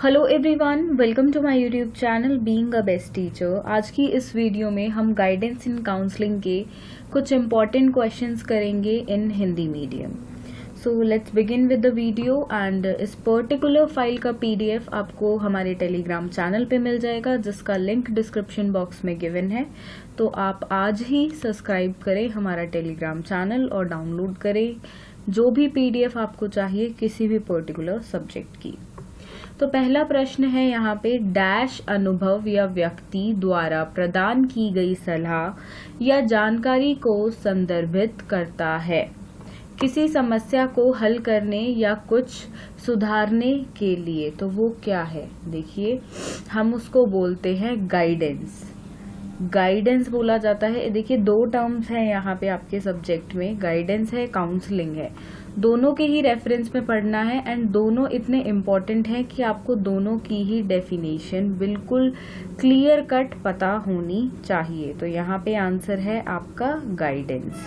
Hello everyone, welcome to my YouTube channel being a best teacher. आज की इस video में हम गाइडेंस इन काउंसलिंग के कुछ इम्पॉर्टेंट क्वेश्चंस करेंगे in Hindi medium. So let's begin with the video and इस पर्टिकुलर फाइल का पीडीएफ आपको हमारे टेलीग्राम चैनल पे मिल जाएगा, जिसका लिंक डिस्क्रिप्शन बॉक्स में गिवन है। तो आप आज ही सब्सक्राइब करें हमारा टेलीग्राम चैनल और डाउनलोड करें जो भी पीडीएफ आपको चाहिए किसी भी पर्टिकुलर सब्जेक्ट की। तो पहला प्रश्न है यहाँ पे, डैश अनुभव या व्यक्ति द्वारा प्रदान की गई सलाह या जानकारी को संदर्भित करता है किसी समस्या को हल करने या कुछ सुधारने के लिए। तो वो क्या है? देखिए, हम उसको बोलते हैं गाइडेंस। गाइडेंस बोला जाता है। देखिए, दो टर्म्स हैं यहाँ पे आपके सब्जेक्ट में, गाइडेंस है, काउंसलिंग है। दोनों के ही रेफरेंस में पढ़ना है एंड दोनों इतने इम्पोर्टेंट हैं कि आपको दोनों की ही डेफिनेशन बिल्कुल क्लियर कट पता होनी चाहिए। तो यहाँ पे आंसर है आपका गाइडेंस।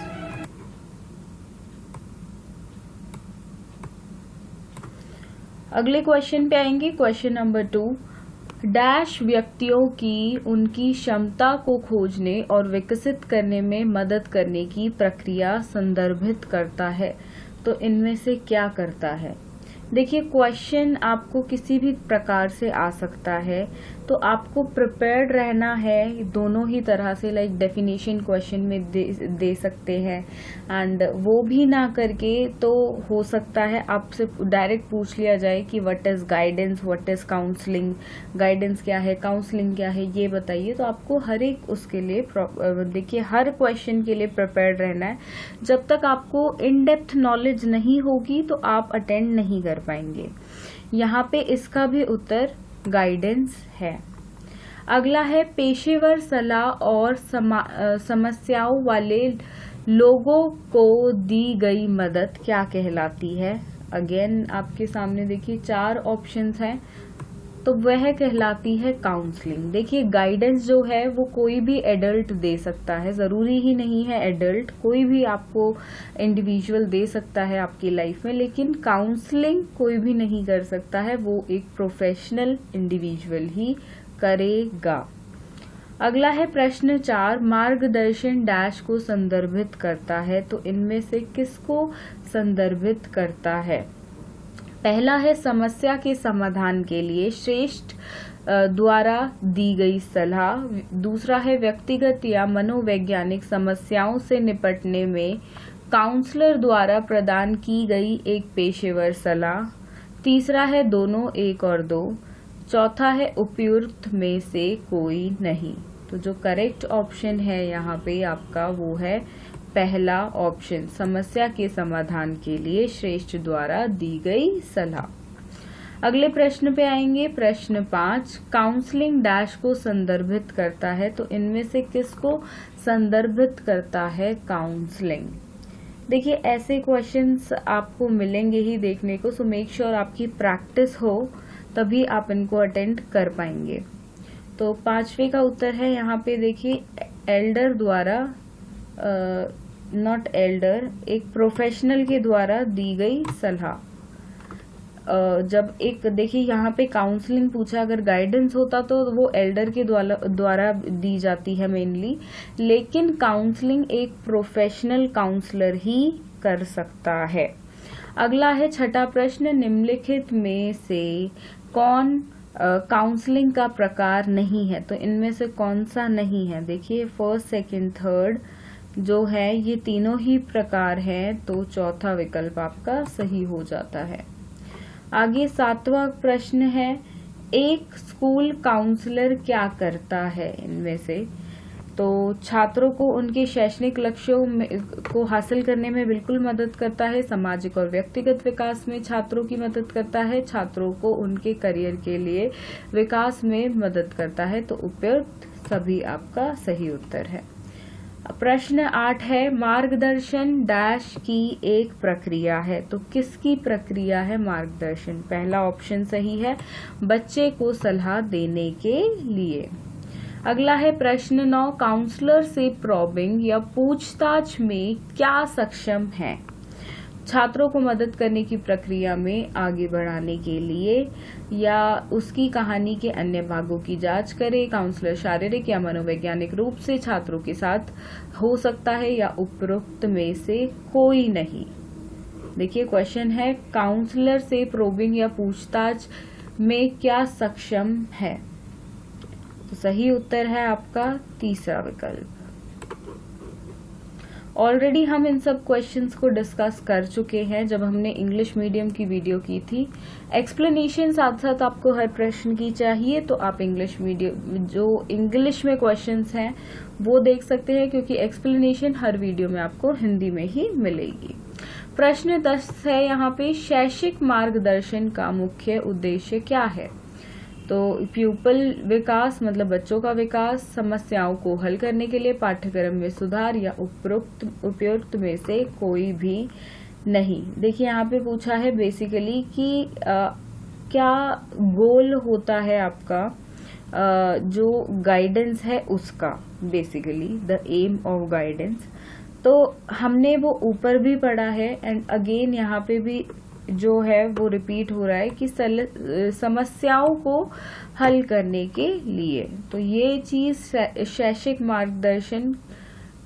अगले क्वेश्चन पे आएंगे, क्वेश्चन नंबर 2। डैश व्यक्तियों की उनकी क्षमता को खोजने और विकसित करने में मदद करने की प्रक्रिया संदर्भित करता है। तो इनमें से क्या करता है? देखिए, क्वेश्चन आपको किसी भी प्रकार से आ सकता है, तो आपको प्रिपेयर्ड रहना है दोनों ही तरह से। लाइक डेफिनेशन क्वेश्चन में दे सकते हैं एंड वो भी ना करके तो हो सकता है आपसे डायरेक्ट पूछ लिया जाए कि what is guidance, what is counselling, guidance क्या है, काउंसलिंग क्या है, ये बताइए। तो आपको हर एक उसके लिए देखिए हर क्वेश्चन के लिए प्रिपेयर्ड रहना है। जब तक आपको इन डेप्थ नॉलेज नहीं होगी तो आप अटेंड नहीं कर पाएंगे। यहाँ पे इसका भी उत्तर गाइडेंस है। अगला है, पेशेवर सलाह और समस्याओं वाले लोगों को दी गई मदद क्या कहलाती है? अगेन आपके सामने देखिए 4 ऑप्शंस हैं, तो वह कहलाती है काउंसलिंग। देखिए, गाइडेंस जो है वो कोई भी एडल्ट दे सकता है, जरूरी ही नहीं है एडल्ट, कोई भी आपको इंडिविजुअल दे सकता है आपकी लाइफ में, लेकिन काउंसलिंग कोई भी नहीं कर सकता है, वो एक प्रोफेशनल इंडिविजुअल ही करेगा। अगला है प्रश्न 4, मार्गदर्शन डैश को संदर्भित करता है। तो इनमें से किसको संदर्भित करता है? पहला है समस्या के समाधान के लिए श्रेष्ठ द्वारा दी गई सलाह। दूसरा है व्यक्तिगत या मनोवैज्ञानिक समस्याओं से निपटने में काउंसलर द्वारा प्रदान की गई एक पेशेवर सलाह। तीसरा है दोनों, 1 और 2। चौथा है उपयुक्त में से कोई नहीं। तो जो करेक्ट ऑप्शन है यहाँ पे आपका वो है पहला ऑप्शन, समस्या के समाधान के लिए श्रेष्ठ द्वारा दी गई सलाह। अगले प्रश्न पे आएंगे, प्रश्न 5, काउंसलिंग डैश को संदर्भित करता है। तो इनमें से किसको संदर्भित करता है काउंसलिंग? देखिए, ऐसे क्वेश्चंस आपको मिलेंगे ही देखने को, सो मेक श्योर आपकी प्रैक्टिस हो, तभी आप इनको अटेंड कर पाएंगे। तो 5वें का उत्तर है यहाँ पे देखिए, एल्डर द्वारा, नॉट एल्डर, एक प्रोफेशनल के द्वारा दी गई सलाह। जब एक देखिए यहाँ पे काउंसलिंग पूछा, अगर गाइडेंस होता तो वो एल्डर के द्वारा दी जाती है मेनली, लेकिन काउंसलिंग एक प्रोफेशनल काउंसलर ही कर सकता है। अगला है 6ठा प्रश्न, निम्नलिखित में से कौन काउंसलिंग का प्रकार नहीं है? तो इनमें से कौन सा नहीं है? देखिए, फर्स्ट, सेकंड, थर्ड जो है ये तीनों ही प्रकार हैं, तो चौथा विकल्प आपका सही हो जाता है। आगे 7वां प्रश्न है, एक स्कूल काउंसलर क्या करता है? इनमें से तो छात्रों को उनके शैक्षणिक लक्ष्यों को हासिल करने में बिल्कुल मदद करता है, सामाजिक और व्यक्तिगत विकास में छात्रों की मदद करता है, छात्रों को उनके करियर के लिए विकास में मदद करता है। तो उपयुक्त सभी आपका सही उत्तर है। प्रश्न 8 है, मार्गदर्शन डैश की एक प्रक्रिया है। तो किसकी प्रक्रिया है मार्गदर्शन? पहला ऑप्शन सही है, बच्चे को सलाह देने के लिए। अगला है प्रश्न 9, काउंसलर से प्रॉबिंग या पूछताछ में क्या सक्षम है? छात्रों को मदद करने की प्रक्रिया में आगे बढ़ाने के लिए, या उसकी कहानी के अन्य भागों की जांच करे। काउंसलर शारीरिक या मनोवैज्ञानिक रूप से छात्रों के साथ हो सकता है या उपरोक्त में से कोई नहीं। देखिए क्वेश्चन है, काउंसलर से प्रोबिंग या पूछताछ में क्या सक्षम है? तो सही उत्तर है आपका तीसरा विकल्प। ऑलरेडी हम इन सब क्वेश्चंस को डिस्कस कर चुके हैं जब हमने इंग्लिश मीडियम की वीडियो की थी। एक्सप्लेनेशन साथ साथ आपको हर प्रश्न की चाहिए तो आप इंग्लिश मीडियम जो इंग्लिश में क्वेश्चंस हैं वो देख सकते हैं, क्योंकि एक्सप्लेनेशन हर वीडियो में आपको हिंदी में ही मिलेगी। प्रश्न 10 है यहाँ पे, शैक्षिक मार्गदर्शन का मुख्य उद्देश्य क्या है? तो प्यूपल विकास मतलब बच्चों का विकास, समस्याओं को हल करने के लिए, पाठ्यक्रम में सुधार, या उपयुक्त में से कोई भी नहीं। देखिए यहाँ पे पूछा है बेसिकली कि क्या गोल होता है आपका जो गाइडेंस है उसका, basically the aim of guidance. तो हमने वो ऊपर भी पढ़ा है एंड अगेन यहाँ पे भी जो है वो रिपीट हो रहा है कि समस्याओं को हल करने के लिए। तो ये चीज शैक्षिक मार्गदर्शन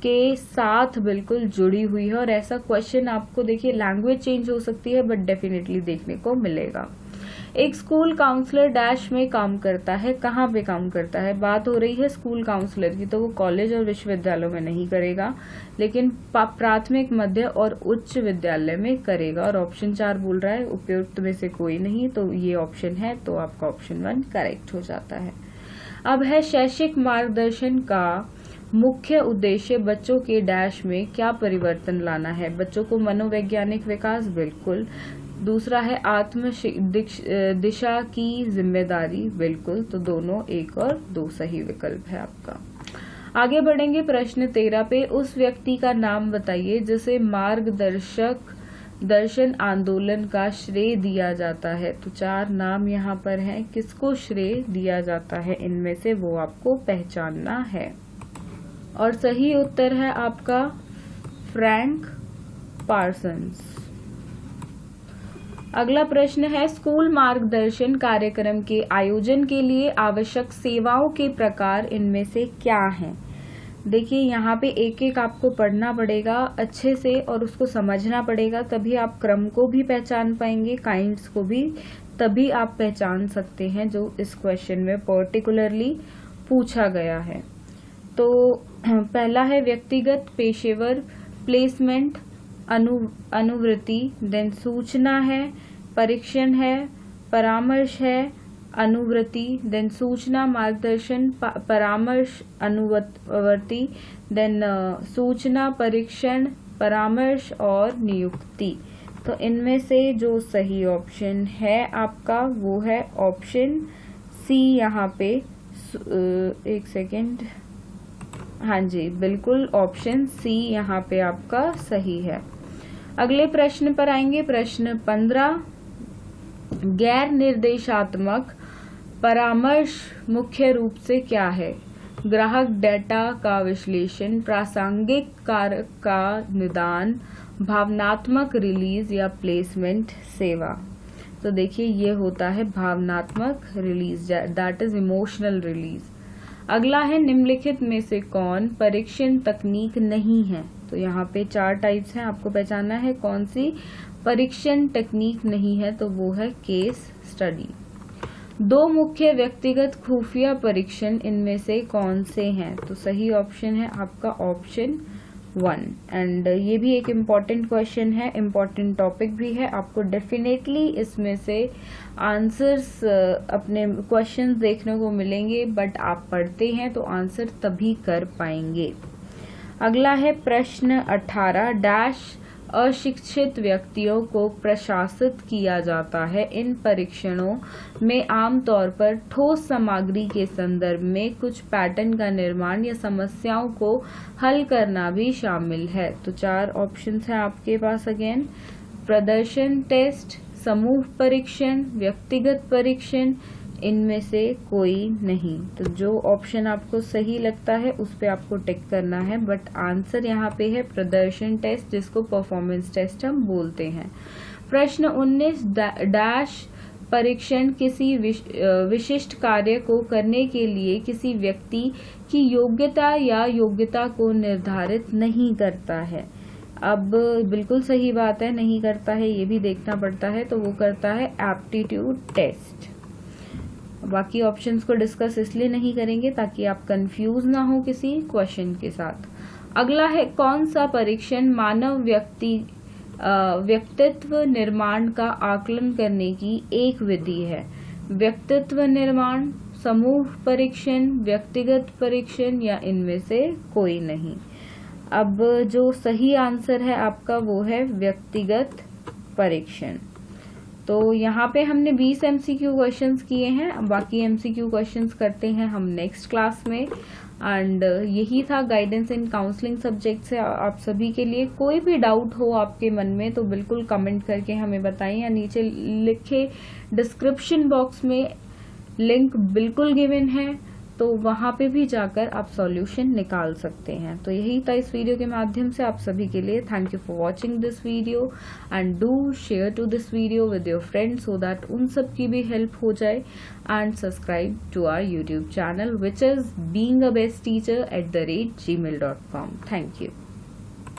के साथ बिल्कुल जुड़ी हुई है, और ऐसा क्वेश्चन आपको देखिए लैंग्वेज चेंज हो सकती है बट डेफिनेटली देखने को मिलेगा। एक स्कूल काउंसलर डैश में काम करता है, कहाँ पे काम करता है? बात हो रही है स्कूल काउंसलर की, तो वो कॉलेज और विश्वविद्यालयों में नहीं करेगा, लेकिन प्राथमिक, मध्य और उच्च विद्यालय में करेगा। और ऑप्शन 4 बोल रहा है उपयुक्त में से कोई नहीं, तो ये ऑप्शन है, तो आपका ऑप्शन 1 करेक्ट हो जाता है। अब है शैक्षिक मार्गदर्शन का मुख्य उद्देश्य बच्चों के डैश में क्या परिवर्तन लाना है? बच्चों को मनोवैज्ञानिक विकास, बिल्कुल। दूसरा है आत्म दिशा की जिम्मेदारी, बिल्कुल। तो दोनों 1 और 2 सही विकल्प है आपका। आगे बढ़ेंगे प्रश्न 13 पे, उस व्यक्ति का नाम बताइए जिसे दर्शन आंदोलन का श्रेय दिया जाता है। तो 4 नाम यहाँ पर हैं, किसको श्रेय दिया जाता है इनमें से वो आपको पहचानना है। और सही उत्तर है आपका फ्रैंक पार्सन्स। अगला प्रश्न है, स्कूल मार्गदर्शन कार्यक्रम के आयोजन के लिए आवश्यक सेवाओं के प्रकार इनमें से क्या हैं? देखिए यहाँ पे एक एक आपको पढ़ना पड़ेगा अच्छे से और उसको समझना पड़ेगा, तभी आप क्रम को भी पहचान पाएंगे, काइंड्स को भी तभी आप पहचान सकते हैं जो इस क्वेश्चन में पर्टिकुलरली पूछा गया है। तो पहला है व्यक्तिगत, पेशेवर, प्लेसमेंट, अनुवृत्ति, देन सूचना है, परीक्षण है, परामर्श है, अनुवृत्ति, देन सूचना, मार्गदर्शन, परामर्श, अनुवर्ती, देन सूचना, परीक्षण, परामर्श और नियुक्ति। तो इनमें से जो सही ऑप्शन है आपका वो है ऑप्शन सी। यहाँ पे एक सेकेंड, हाँ जी बिल्कुल ऑप्शन सी यहाँ पे आपका सही है। अगले प्रश्न पर आएंगे, प्रश्न 15, गैर निर्देशात्मक परामर्श मुख्य रूप से क्या है? ग्राहक डेटा का विश्लेषण, प्रासंगिक कारक का निदान, भावनात्मक रिलीज या प्लेसमेंट सेवा। तो देखिए ये होता है भावनात्मक release, that is emotional release. अगला है निम्नलिखित में से कौन परीक्षण तकनीक नहीं है? तो यहाँ पे 4 टाइप्स हैं, आपको पहचानना है कौन सी परीक्षण टेक्निक नहीं है, तो वो है केस स्टडी। 2 मुख्य व्यक्तिगत खुफिया परीक्षण इनमें से कौन से हैं? तो सही ऑप्शन है आपका ऑप्शन 1। एंड ये भी एक इम्पॉर्टेंट क्वेश्चन है, इम्पॉर्टेंट टॉपिक भी है, आपको डेफिनेटली इसमें से आंसर्स अपने क्वेश्चंस देखने को मिलेंगे, बट आप पढ़ते हैं तो आंसर तभी कर पाएंगे। अगला है प्रश्न 18, डैश अशिक्षित व्यक्तियों को प्रशासित किया जाता है। इन परीक्षणों में आमतौर पर ठोस सामग्री के संदर्भ में कुछ पैटर्न का निर्माण या समस्याओं को हल करना भी शामिल है। तो 4 ऑप्शंस हैं आपके पास अगेन, प्रदर्शन टेस्ट, समूह परीक्षण, व्यक्तिगत परीक्षण, इनमें से कोई नहीं। तो जो ऑप्शन आपको सही लगता है उस पे आपको टिक करना है, बट आंसर यहाँ पे है प्रदर्शन टेस्ट, जिसको परफॉर्मेंस टेस्ट हम बोलते हैं। प्रश्न 19, डैश परीक्षण किसी विशिष्ट कार्य को करने के लिए किसी व्यक्ति की योग्यता या योग्यता को निर्धारित नहीं करता है। अब बिल्कुल सही बात है, नहीं करता है, ये भी देखना पड़ता है। तो वो करता है एप्टीट्यूड टेस्ट। बाकी ऑप्शंस को डिस्कस इसलिए नहीं करेंगे ताकि आप कंफ्यूज ना हो किसी क्वेश्चन के साथ। अगला है, कौन सा परीक्षण मानव व्यक्तित्व निर्माण का आकलन करने की एक विधि है? व्यक्तित्व निर्माण, समूह परीक्षण, व्यक्तिगत परीक्षण या इनमें से कोई नहीं। अब जो सही आंसर है आपका वो है व्यक्तिगत परीक्षण। तो यहाँ पे हमने 20 MCQ क्वेश्चंस किए हैं, बाकी MCQ क्वेश्चंस करते हैं हम नेक्स्ट क्लास में। एंड यही था गाइडेंस इन काउंसलिंग सब्जेक्ट से आप सभी के लिए। कोई भी डाउट हो आपके मन में तो बिल्कुल कमेंट करके हमें बताएं, या नीचे लिखे डिस्क्रिप्शन बॉक्स में लिंक बिल्कुल गिवन है, तो वहां पे भी जाकर आप सॉल्यूशन निकाल सकते हैं। तो यही था इस वीडियो के माध्यम से आप सभी के लिए। Thank you for watching this video and do share to this video with your friends so that उन सब की भी हेल्प हो जाए। And subscribe to our YouTube channel which is being a best teacher@gmail.com। Thank you.